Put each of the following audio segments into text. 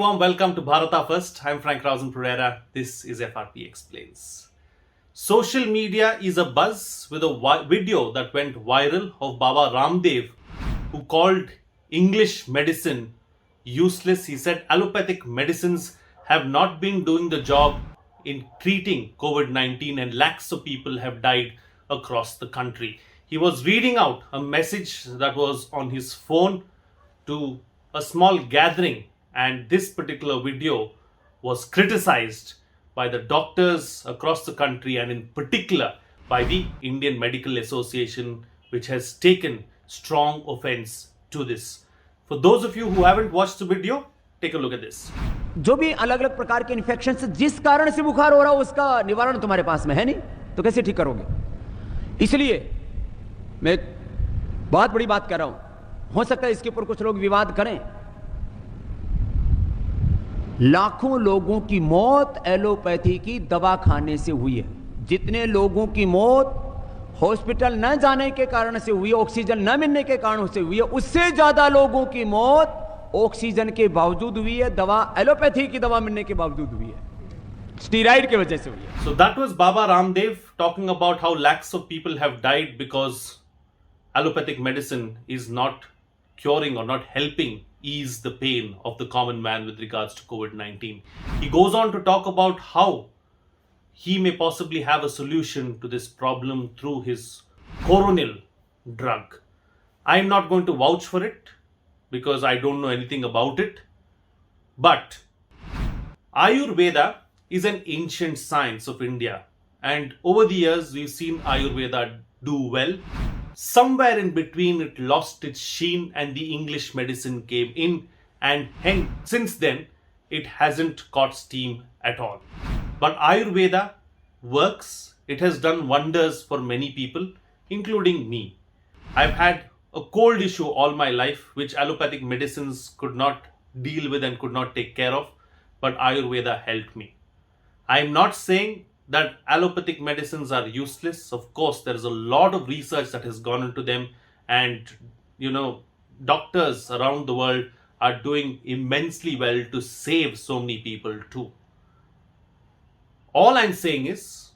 warm welcome to Bharata First. I'm Frank Rausen Pereira. This is FRP Explains. Social media is a buzz with a video that went viral of Baba Ramdev, who called English medicine useless. He said allopathic medicines have not been doing the job in treating COVID-19 and lakhs of people have died across the country. He was reading out a message that was on his phone to a small gathering, and this particular video was criticized by the doctors across the country and in particular by the Indian Medical Association, which has taken strong offense to this. For those of you who haven't watched the video, take a look at this. जो भी अलग अलग प्रकार के infection से जिस कारण से बुखार हो रहा हो उसका निवारण तुम्हारे पास में है नहीं, तो कैसे ठीक करोगे? इसलिए मैं बहुत बड़ी बात कर रहा हूं, हो सकता है इसके ऊपर कुछ लोग विवाद करें। लाखों लोगों की मौत एलोपैथी की दवा खाने से हुई है। जितने लोगों की मौत हॉस्पिटल न जाने के कारण से हुई है, ऑक्सीजन न मिलने के कारण से हुई है, उससे ज्यादा लोगों की मौत ऑक्सीजन के बावजूद हुई है, दवा एलोपैथी की दवा मिलने के बावजूद हुई है, स्टीरॉइड की वजह से हुई है। So that was Baba Ramdev talking about how lakhs of people have died because allopathic medicine is not curing or not helping ease the pain of the common man with regards to COVID-19. He goes on to talk about how he may possibly have a solution to this problem through his coronil drug. I'm not going to vouch for it because I don't know anything about it. But Ayurveda is an ancient science of India, and over the years we've seen Ayurveda do well. Somewhere in between it lost its sheen and the English medicine came in, and hence since then it hasn't caught steam at all. But Ayurveda works. It has done wonders for many people, including me. I've had a cold issue all my life which allopathic medicines could not deal with and could not take care of, but Ayurveda helped me. I'm not saying that allopathic medicines are useless. Of course, there is a lot of research that has gone into them, and doctors around the world are doing immensely well to save so many people too. All I'm saying is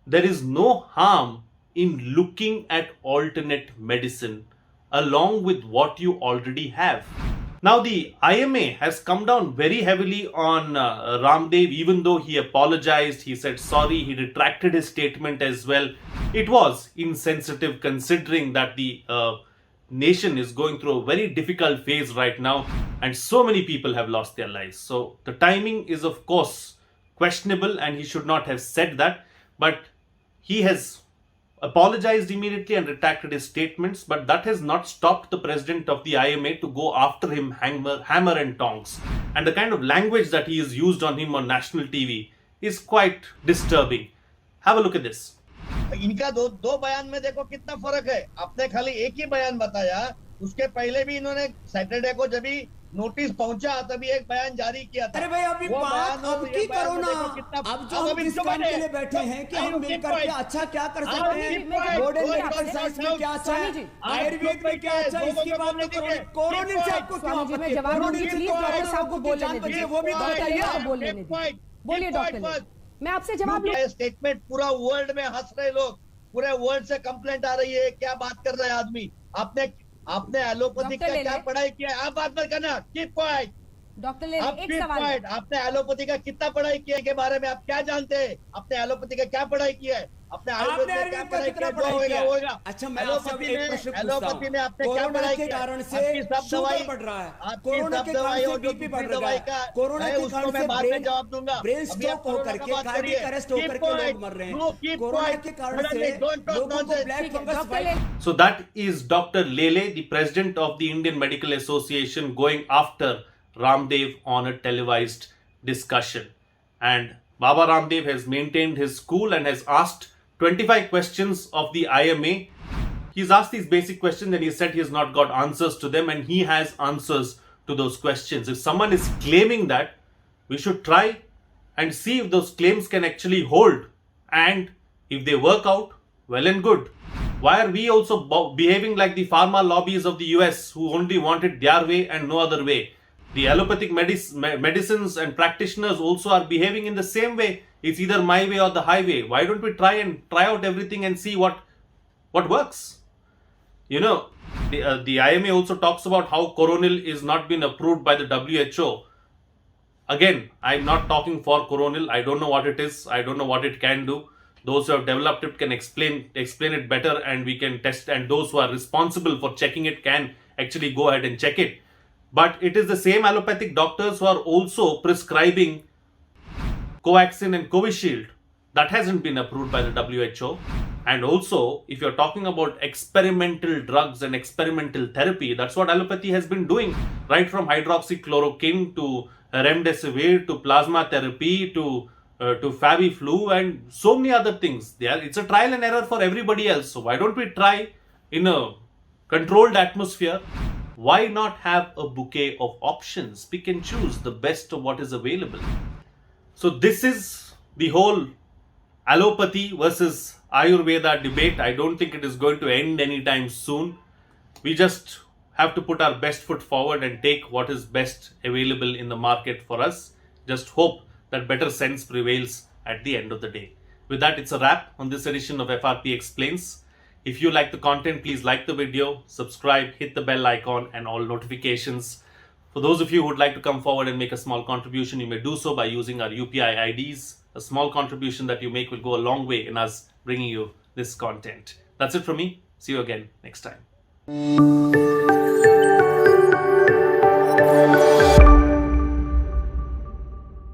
there is no harm in looking at alternate medicine along with what you already have. Now, the IMA has come down very heavily on Ramdev, even though he apologized, he said sorry, he retracted his statement as well. It was insensitive considering that the nation is going through a very difficult phase right now and so many people have lost their lives. So the timing is of course questionable and he should not have said that, but he has apologized immediately and retracted his statements, but that has not stopped the president of the IMA to go after him hammer and tongs. And the kind of language that he has used on him on national TV is quite disturbing. Have a look at this. इनका दो बयान में देखो कितना फर्क है। आपने खाली एक ही बयान बताया, उसके पहले भी इन्होंने सैटरडे को जब भी नोटिस पहुंचा तभी एक बयान जारी किया था। अरे भाई अभी बात अब की करो ना, अब जो हम इस काम के लिए बैठे हैं कि हम मिलकर के अच्छा क्या कर सकते हैं, मॉडर्न मेडिकल साइंस में क्या अच्छा है, आयुर्वेद में क्या अच्छा है, इसकी बात तो करो। कोरोनिल से आपको क्या आपत्ति है? कोरोनिल से तो डॉक्टर साहब को बोलने दीजिए, वो भी बताइए। बोलिए डॉक्टर, मैं आपसे जवाब लूं। स्टेटमेंट पूरा वर्ल्ड में हंस रहे लोग, पूरे वर्ल्ड से कंप्लेंट आ रही है, क्या बात कर रहा है आदमी। आपने एलोपैथी का क्या पढ़ाई किया है? आप बात मत करना, कीप क्वाइट। डॉक्टर ले एक सवाल, आपने एलोपैथी का कितना पढ़ाई किया है के बारे में आप क्या जानते हैं? आपने एलोपैथी का क्या पढ़ाई किया है? आपने आयुर्वेद में क्या पढ़ाई किया है? अच्छा, मैं आपसे एक प्रश्न पूछता हूं। एलोपैथी में आपने क्या पढ़ाई किया? कारण से शुगर बढ़ रहा है, कोरोना के कारण से बीपी बढ़ रहा है, कोरोना के कारण से बाद में जवाब दूंगा। ब्रेन स्ट्रोक होकर के, कार्डियक अरेस्ट होकर के लोग मर रहे हैं, कोरोना के कारण से लोगों को black fungus. So that is Dr. Lele, the president of the Indian Medical Association, going after Ramdev on a televised discussion. And Baba Ramdev has maintained his cool and has asked 25 questions of the IMA. He's asked these basic questions and he said he has not got answers to them, and he has answers to those questions. If someone is claiming that, we should try and see if those claims can actually hold, and if they work out, well and good. Why are we also behaving like the pharma lobbies of the US who only want it their way and no other way? The allopathic medicines and practitioners also are behaving in the same way. It's either my way or the highway. Why don't we try out everything and see what works? You know, the IMA also talks about how Coronil is not been approved by the WHO. Again, I'm not talking for Coronil. I don't know what it is. I don't know what it can do. Those who have developed it can explain it better, and we can test. And those who are responsible for checking it can actually go ahead and check it. But it is the same allopathic doctors who are also prescribing Covaxin and Covishield. That hasn't been approved by the WHO. And also, if you're talking about experimental drugs and experimental therapy, that's what allopathy has been doing, right from hydroxychloroquine to remdesivir to plasma therapy to Fabiflu and so many other things. It's a trial and error for everybody else. So why don't we try in a controlled atmosphere? Why not have a bouquet of options? Pick and choose the best of what is available. So this is the whole allopathy versus Ayurveda debate. I don't think it is going to end anytime soon. We just have to put our best foot forward and take what is best available in the market for us. Just hope that better sense prevails at the end of the day. With that, it's a wrap on this edition of FRP Explains. If you like the content, please like the video, subscribe, hit the bell icon and all notifications. For those of you who would like to come forward and make a small contribution, you may do so by using our UPI IDs. A small contribution that you make will go a long way in us bringing you this content. That's it from me. See you again next time.